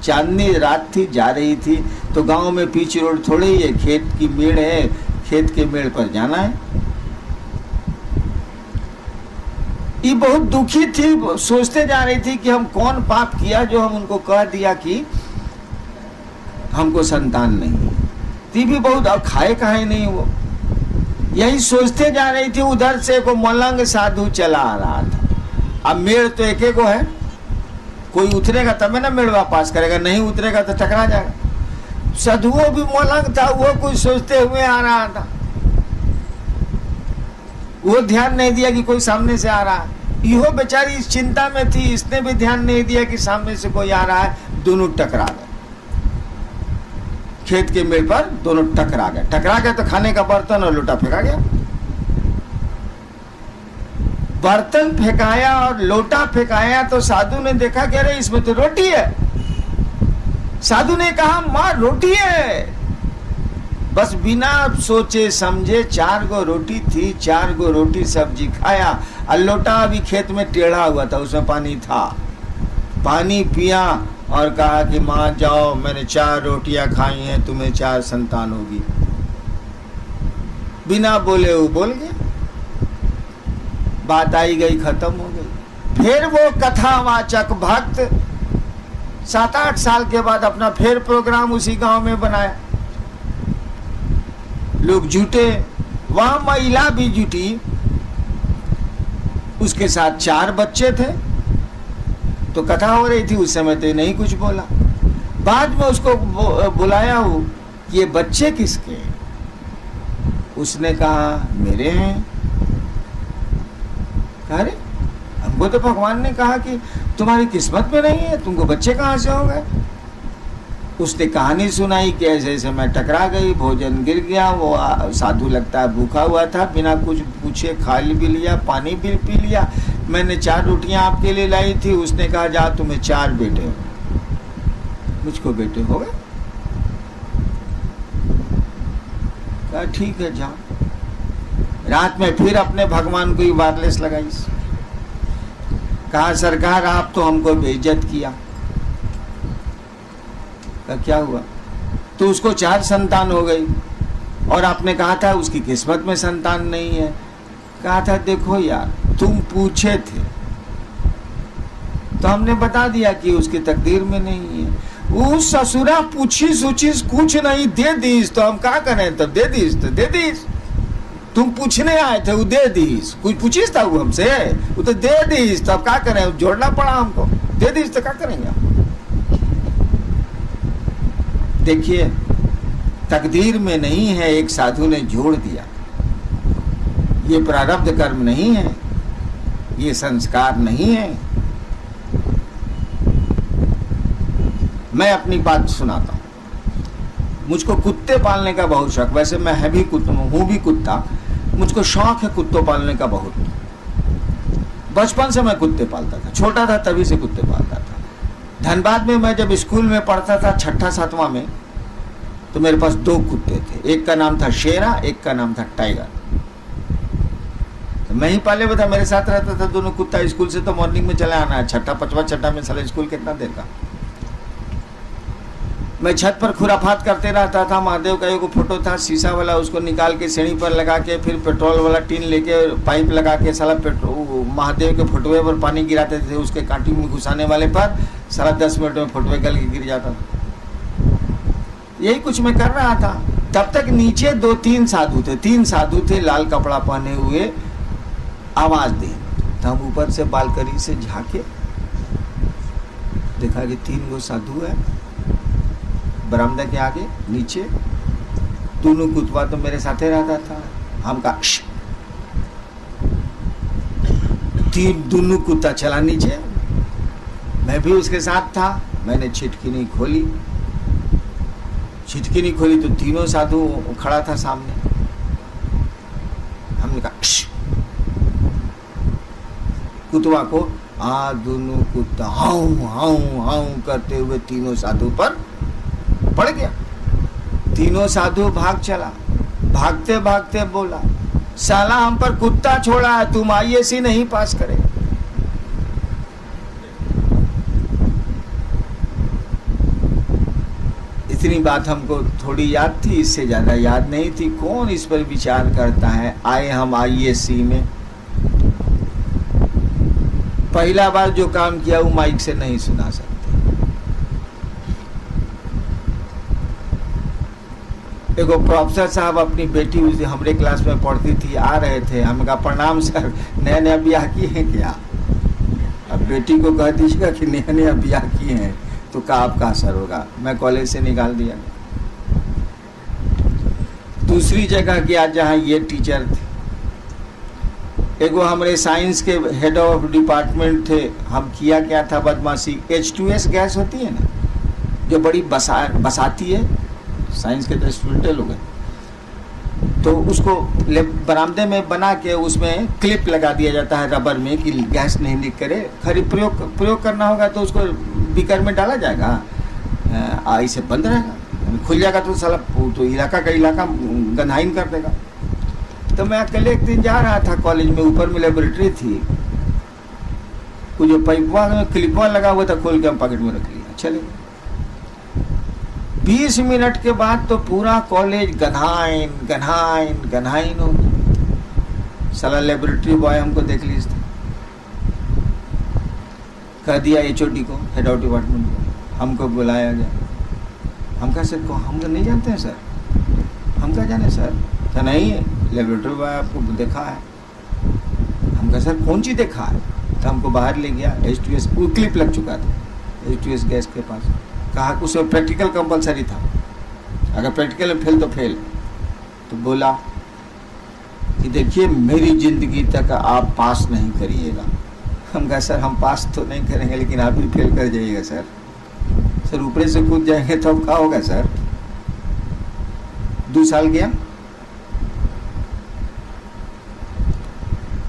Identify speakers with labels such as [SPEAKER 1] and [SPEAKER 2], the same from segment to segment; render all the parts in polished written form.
[SPEAKER 1] चांदनी रात थी, जा रही थी, तो गांव में पीच रोड थोड़ी ही है, खेत की मेड़ है, खेत के मेड़ पर जाना है। ये बहुत दुखी थी, सोचते जा रही थी कि हम कौन पाप किया जो हम उनको कह दिया कि हमको संतान नहीं है। ती भी बहुत, अब खाए कहा नहीं वो, यही सोचते जा रही थी। उधर से को मलंग साधु चला आ रहा था। अब मेड़ तो एक एक है, कोई उतरेगा तब ना मेड़वा पास करेगा, नहीं उतरेगा तो टकरा जाएगा। साधुओं भी मलंग था, वो कुछ सोचते हुए आ रहा था, वो ध्यान नहीं दिया कि कोई सामने से आ रहा है। इहो बेचारी इस चिंता में थी, इसने भी ध्यान नहीं दिया कि सामने से कोई आ रहा है। दोनों टकरा गए, खेत के मेड़ पर दोनों टकरा गए। टकरा गए तो खाने का बर्तन और लोटा फेंका गया। बर्तन फेंकाया और लोटा फेंकाया तो साधु ने देखा कि अरे इसमें तो रोटी है। साधु ने कहा मां रोटी है। बस बिना सोचे समझे 4 गो रोटी थी, 4 गो रोटी सब्जी खाया, और लोटा अभी खेत में टेढ़ा हुआ था, उसमें पानी था। पानी पिया और कहा कि मां जाओ, मैंने 4 रोटियां खाई हैं, तुम्हें 4 संतान होगी। बिना बोले वो बोल गया, बात आई गई, खत्म हो गई। फिर वो कथावाचक भक्त 7-8 साल के बाद अपना फिर प्रोग्राम उसी गांव में बनाया। लोग जुटे, वहां महिला भी जुटी, उसके साथ 4 बच्चे थे। तो कथा हो रही थी, उस समय तो नहीं कुछ बोला। बाद में उसको बुलाया हो कि ये बच्चे किसके? उसने कहा मेरे हैं। अरे हमको तो भगवान ने कहा कि तुम्हारी किस्मत में नहीं है, तुमको बच्चे कहां से हो गए? उसने कहानी सुनाई कि ऐसे ऐसे मैं टकरा गई, भोजन गिर गया, वो साधु लगता है भूखा हुआ था, बिना कुछ पूछे खा भी लिया, पानी भी पी लिया। मैंने 4 रोटियां आपके लिए लाई थी, उसने कहा जा तुम्हें 4 बेटे हो। मुझको बेटे हो गए? कहा ठीक है जाओ। रात में फिर अपने भगवान को ही वायरलेस लगाई। कहा सरकार आप तो हमको बेइज्जत किया। क्या हुआ? तो उसको 4 संतान हो गई और आपने कहा था उसकी किस्मत में संतान नहीं है। कहा था देखो यार तुम पूछे थे तो हमने बता दिया कि उसकी तकदीर में नहीं है। वो ससुरा पूछी सूचिस कुछ नहीं, दे दीस तो हम क्या करें? तब दे दीस तो दे दीस। तुम पूछने आए थे, वो दे दीस। कुछ पूछिस था वो हमसे, वो तो दे दीस। तब क्या करें? जोड़ना पड़ा हमको। दे दीस तो क्या करेंगे? देखिए तकदीर में नहीं है, एक साधु ने जोड़ दिया। ये प्रारब्ध कर्म नहीं है, ये संस्कार नहीं है। मैं अपनी बात सुनाता हूं। मुझको कुत्ते पालने का बहुत शौक, वैसे मैं है भी हूं भी कुत्ता, मुझको शौक है कुत्तों पालने का बहुत। बचपन से मैं कुत्ते पालता था, छोटा था तभी से कुत्ते पालता था। धनबाद में मैं जब स्कूल में पढ़ता था 6ठा-7वां में, तो मेरे पास 2 कुत्ते थे। एक का नाम था शेरा, एक का नाम था टाइगर। तो मैं ही पाले हुआ था, मेरे साथ रहता था दोनों कुत्ता। स्कूल से तो मॉर्निंग में चले आना है, 6ठा-5वां में साले स्कूल कितना देर का। मैं छत पर खुराफात करते रहता था। महादेव का एक फोटो था शीशा वाला, उसको निकाल के सीढ़ी पर लगा के, फिर पेट्रोल वाला टीन लेके पाइप लगा के साला महादेव के फोटोए पर पानी गिराते थे, उसके कांटी में घुसाने वाले पर सारा 10 मिनट में फोटोए गल के गिर जाता था। यही कुछ मैं कर रहा था। तब तक नीचे 2-3 साधु थे, 3 साधु थे लाल कपड़ा पहने हुए, आवाज दे। तो हम ऊपर से बालकनी से झांके, देखा कि 3 गो साधु है बरामदा के आगे नीचे। दोनों कुत्ता तो मेरे साथे रहता था। हम का दोनों कुत्ता चला नीचे, मैं भी उसके साथ था। मैंने छिटकी नहीं खोली, छिटकी नहीं खोली तो तीनों साधु खड़ा था सामने। हमने कहा कुतवा को, दोनों कुत्ता हाउ हाउ हाउ करते हुए तीनों साधु पर पड़ गया। तीनों साधु भाग चला। भागते भागते बोला साला हम पर कुत्ता छोड़ा है, तुम आईएएस नहीं पास करे। इतनी बात हमको थोड़ी याद थी, इससे ज़्यादा याद नहीं थी। कौन इस पर विचार करता है। आए हम ISC में, पहला बार जो काम किया वो माइक से नहीं सुना सकते। देखो प्रोफेसर साहब अपनी बेटी उस हमारे क्लास में पढ़ती थी, आ रहे थे, हमने कहा प्रणाम सर, नया नया ब्याह किए हैं क्या? अब बेटी को कह दीजिएगा कि नया नया ब्याह किए हैं तो का आपका असर होगा। मैं कॉलेज से निकाल दिया। दूसरी जगह गया जहाँ ये टीचर थे, एगो हमारे साइंस के हेड ऑफ डिपार्टमेंट थे। हम किया क्या था बदमाशी, H2S गैस होती है ना जो बड़ी बसाती है, साइंस के तो स्टूडेंट लोग हैं, तो उसको बरामदे में बना के उसमें क्लिप लगा दिया जाता है रबर में कि गैस नहीं लीक करे। खरी प्रयोग करना होगा तो उसको बीकर में डाला जाएगा, इसे बंद रहेगा, खुल जाएगा तो साला तो इलाका का इलाका गंधाइन कर देगा। तो मैं अकेले एक दिन जा रहा था कॉलेज में, ऊपर में लेबोरेटरी थी, वो जो पाइपवा में क्लिपवा लगा हुआ था खोल के हम पॉकेट में रख लिया, चले। 20 मिनट के बाद तो पूरा कॉलेज गन्हाइन गन्हाइन गन्हाइन हो गया। साला लेबोरेटरी बॉय हमको देख ली, कह दिया HOD को, हेड ऑफ डिपार्टमेंट को, हमको बुलाया गया। हम कहा सर को हम नहीं जानते हैं सर, हम क्या जाने सर, क्या नहीं है लेबोरेटरी बॉय आपको देखा है। हम कहा सर कौन चीज़ देखा है? तो हमको बाहर ले गया, H2S वो क्लिप लग चुका था H2S गैस के पास। कहा उसमें प्रैक्टिकल कंपलसरी था, अगर प्रैक्टिकल में फेल तो फेल। तो बोला कि देखिए मेरी ज़िंदगी तक आप पास नहीं करिएगा। हम कहा सर हम पास तो नहीं करेंगे लेकिन आप भी फेल कर जाइएगा सर। सर ऊपर से कूद जाएंगे तो अब क्या होगा सर? 2 साल गया।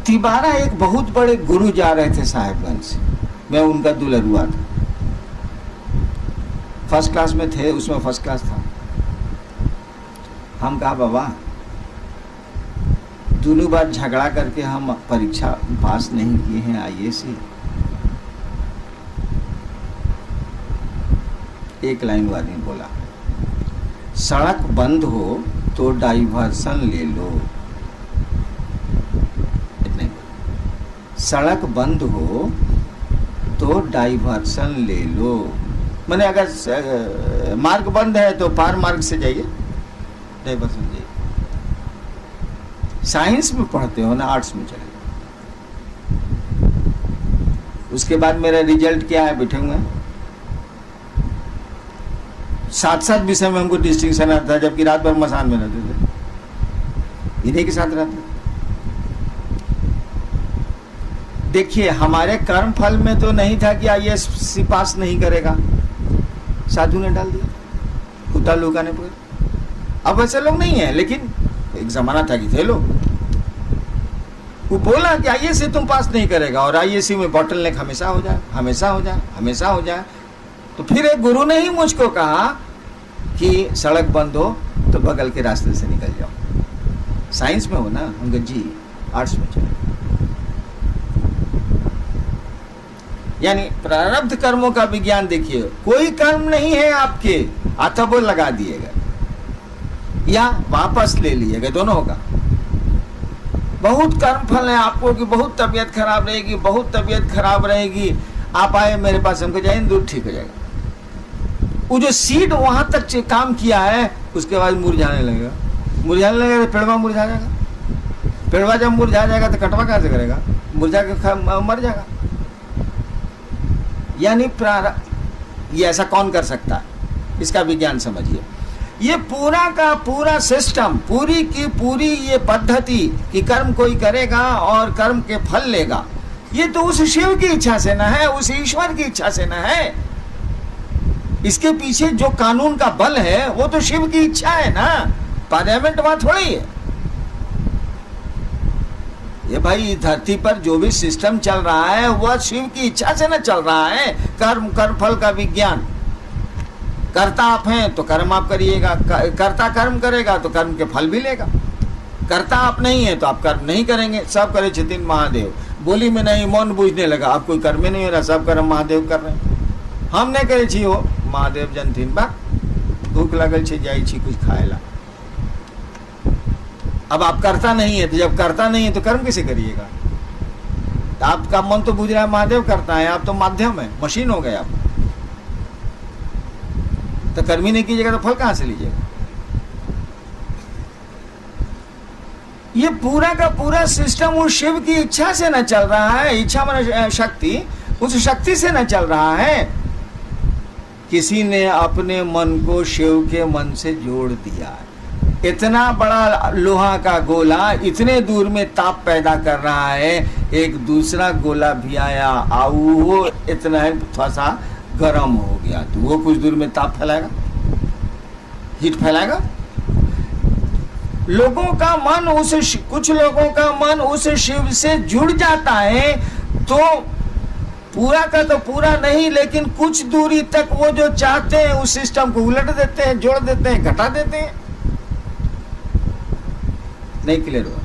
[SPEAKER 1] तिबारा एक बहुत बड़े गुरु जा रहे थे साहेबगंज से, मैं उनका दुल्हरुआ था, फर्स्ट क्लास में थे, उसमें फर्स्ट क्लास था। हम कहा बाबा दोनों बार झगड़ा करके हम परीक्षा पास नहीं किए हैं ISC। एक लाइन वाली बोला, सड़क बंद हो तो डाइवर्सन ले लो। इतने, सड़क बंद हो तो डाइवर्सन ले लो, मैंने अगर मार्ग बंद है तो पार मार्ग से जाइए, डाइवर्सन जाइए। साइंस में पढ़ते हो ना, आर्ट्स में चले। उसके बाद मेरा रिजल्ट क्या है, बैठे हुए 7 विषय में हमको डिस्टिंक्शन आता था, जबकि रात भर मसान में रहते थे, इन्हीं के साथ रहते। देखिए हमारे कर्म फल में तो नहीं था कि ISC पास नहीं करेगा, साधु ने डाल दिया, कुत्ता लुकाने पर। अब ऐसे लोग नहीं है, लेकिन एक जमाना था कि थे लोग। वो बोला कि ISC तुम पास नहीं करेगा, और ISC में बॉटल नेक हमेशा हो जाए, हमेशा हो जाए, हमेशा हो जाए। तो फिर एक गुरु ने ही मुझको कहा कि सड़क बंद हो तो बगल के रास्ते से निकल जाओ। साइंस में हो ना? हम जी आर्ट्स में चले। यानी प्रारब्ध कर्मों का विज्ञान देखिए, कोई कर्म नहीं है आपके, आता वो लगा दिएगा या वापस ले लिएगा, दोनों होगा। बहुत कर्म फल है आपको कि बहुत तबीयत खराब रहेगी, बहुत तबीयत खराब रहेगी, आप आए मेरे पास, हमको जाए दूर ठीक हो जाएगा। वो जो सीड वहां तक काम किया है उसके बाद मुरझाने लगेगा, मुरझाने लगेगा तो पेड़वा मुरझा जाएगा, पेड़वा जब मुरझा जाएगा तो कटवा कैसे करेगा, मुरझा के मर जाएगा। यानी ये ऐसा कौन कर सकता है, इसका विज्ञान समझिए। ये पूरा का पूरा सिस्टम, पूरी की पूरी ये पद्धति कि कर्म कोई करेगा और कर्म के फल लेगा, ये तो उस शिव की इच्छा से न है, उस ईश्वर की इच्छा से न है। इसके पीछे जो कानून का बल है वो तो शिव की इच्छा है ना, पार्लियामेंट वहां थोड़ी है। ये भाई धरती पर जो भी सिस्टम चल रहा है वह शिव की इच्छा से न चल रहा है। कर्म कर्म फल का विज्ञान, कर्ता आप हैं तो कर्म आप करिएगा, कर्ता कर्म करेगा तो कर्म के फल भी लेगा। कर्ता आप नहीं है तो आप कर्म नहीं करेंगे। सब करे छितिन महादेव, बोली में नहीं मौन बूझने लगा, आप कोई कर्म नहीं हो रहा, सब कर्म महादेव कर रहे हैं। हम नहीं करे छी हो महादेव जनथिन बा भूख लगल छे जाई छी कुछ खाएला। अब आप करता नहीं है, तो जब करता नहीं है तो कर्म कैसे करिएगा? तो आपका मन तो बुझ रहा है महादेव करता है, आप तो माध्यम है, मशीन हो गए आप। तो कर्म ही नहीं कीजिएगा तो फल कहां से लीजिएगा? ये पूरा का पूरा सिस्टम उस शिव की इच्छा से न चल रहा है। इच्छा माने शक्ति, उस शक्ति से न चल रहा है। किसी ने अपने मन को शिव के मन से जोड़ दिया है। इतना बड़ा लोहा का गोला इतने दूर में ताप पैदा कर रहा है, एक दूसरा गोला भी आया वो इतना है थोड़ा सा गर्म हो गया, तो वो कुछ दूर में ताप फैलाएगा, हीट फैलाएगा। लोगों का मन कुछ लोगों का मन उस शिव से जुड़ जाता है, तो पूरा का तो पूरा नहीं, लेकिन कुछ दूरी तक वो जो चाहते हैं उस सिस्टम को उलट देते हैं, जोड़ देते हैं, घटा देते हैं। नहीं क्लियर हुआ?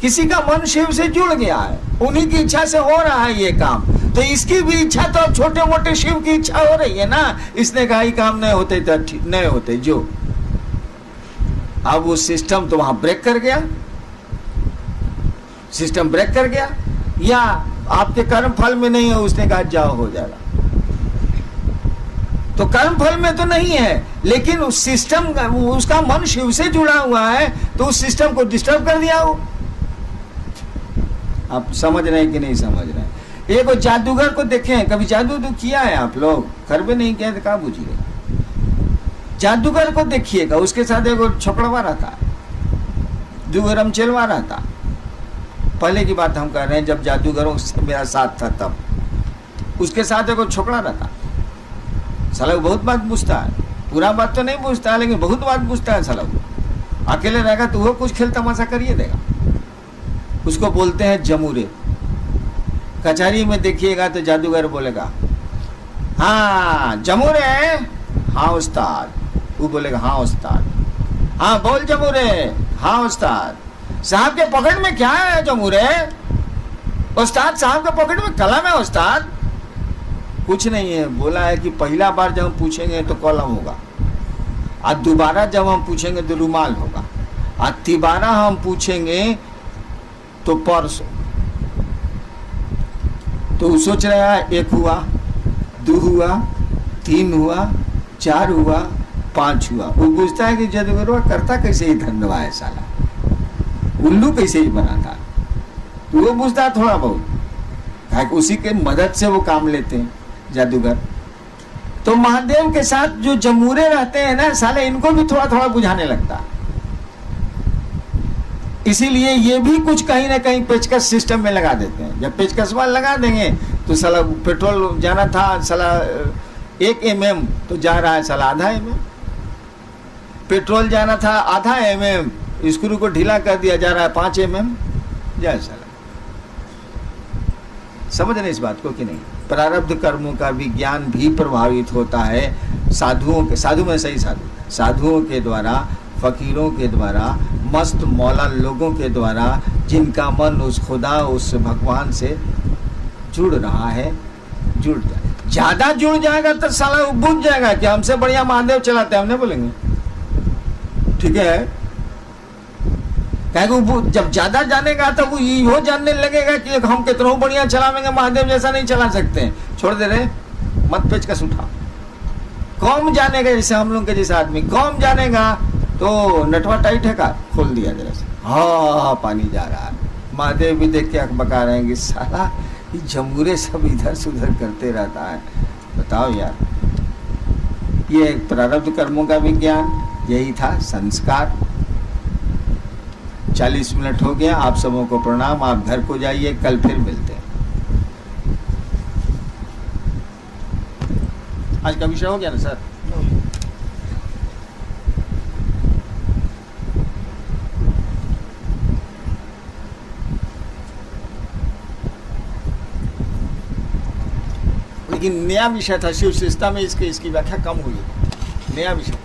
[SPEAKER 1] किसी का मन शिव से जुड़ गया है, उन्हीं की इच्छा से हो रहा है ये काम, तो इसकी भी इच्छा तो अब छोटे मोटे शिव की इच्छा हो रही है ना। इसने कहा ही काम नहीं होते तो नहीं होते जो, अब वो सिस्टम तो वहां ब्रेक कर गया, सिस्टम ब्रेक कर गया, या आपके कर्म फल में नहीं है, उसने कहा जाओ हो जाएगा। तो कर्म फल में तो नहीं है, लेकिन उस सिस्टम उसका मन शिव से जुड़ा हुआ है, तो उस सिस्टम को डिस्टर्ब कर दिया वो। आप समझ रहे हैं कि नहीं समझ रहे हैं? एक जादूगर को देखें, कभी जादू तो किया है आप लोग? घर में नहीं किया तो कहाँ बुझिएगा? जादूगर को देखिएगा, उसके साथ एक छोकड़वा रहता, दुगरम चलवा रहता। पहले की बात हम कर रहे हैं, जब जादूगरों से मेरा साथ था तब उसके साथ एक छोकड़ा रहता। साला बहुत बात पूछता है, पूरा बात तो नहीं पूछता है, लेकिन बहुत बात पूछता है। साला अकेले रहेगा तो वो कुछ खेल तमाशा करिए देगा। उसको बोलते हैं जमूरे। कचहरी में देखिएगा तो जादूगर बोलेगा हाँ जमूरे, हाँ उस्ताद। वो बोलेगा हाँ उस्ताद। हाँ बोल जमूरे, हाँ उस्ताद। साहब के पॉकेट में क्या है जमूरे? उस्ताद साहब के पॉकेट में कलम है उस्ताद। कुछ नहीं है। बोला है कि पहला बार जब हम पूछेंगे तो कलम होगा, और दोबारा जब हम पूछेंगे तो रुमाल होगा, और तिबारा हम पूछेंगे तो पर्स। तो सोच रहा है 1 हुआ, 2 हुआ, 3 हुआ, 4 हुआ, 5 हुआ। वो पूछता है कि जादूगर करता कैसे ही धंधवा है साला, उल्लू कैसे ही बनाता। तो वो पूछता है थोड़ा बहुत, उसी के मदद से वो काम लेते हैं जादूगर। तो महादेव के साथ जो जमूरे रहते हैं ना साले, इनको भी थोड़ा थोड़ा बुझाने लगता। इसीलिए ये भी कुछ कहीं ना कहीं पेचकस सिस्टम में लगा देते हैं। जब पेचकस वाल लगा देंगे तो साला पेट्रोल जाना था साला 1 mm तो जा रहा है साला आधा mm। पेट्रोल जाना था आधा mm, स्क्रू को ढीला कर दिया जा रहा है 5 mm। जाए साला। समझ रहे इस बात को कि नहीं? प्रारब्ध कर्मों का विज्ञान भी प्रभावित होता है साधुओं के, साधु में सही साधु, साधुओं के द्वारा, फकीरों के द्वारा, मस्त मौला लोगों के द्वारा, जिनका मन उस खुदा उस भगवान से जुड़ रहा है। जुड़ जाए, ज्यादा जुड़ जाएगा तो साला वो बुझ जाएगा कि हमसे बढ़िया महादेव चलाते हैं, हम नहीं बोलेंगे ठीक है। वो जब ज्यादा जानेगा तो वो यो जानने लगेगा कि हम कितना बढ़िया चलावेंगे, महादेव जैसा नहीं चला सकते। छोड़ दे रहे, मत पेचकस उठा। कम जानेगा, जैसे हम लोग के जैसे आदमी कम जानेगा तो नटवा टाइट है का खोल दिया जरा से, हाँ पानी जा रहा है। महादेव भी देख के अकबका रहे हैं कि साला ये जमूरे सब इधर से उधर करते रहता है। बताओ यार, ये प्रारब्ध कर्मों का विज्ञान यही था, संस्कार। 40 मिनट हो गया, आप सबों को प्रणाम। आप घर को जाइए, कल फिर मिलते हैं। आज का विषय हो गया ना सर? लेकिन नया विषय था शिव शिष्टा में, इसकी व्याख्या कम हुई। नया विषय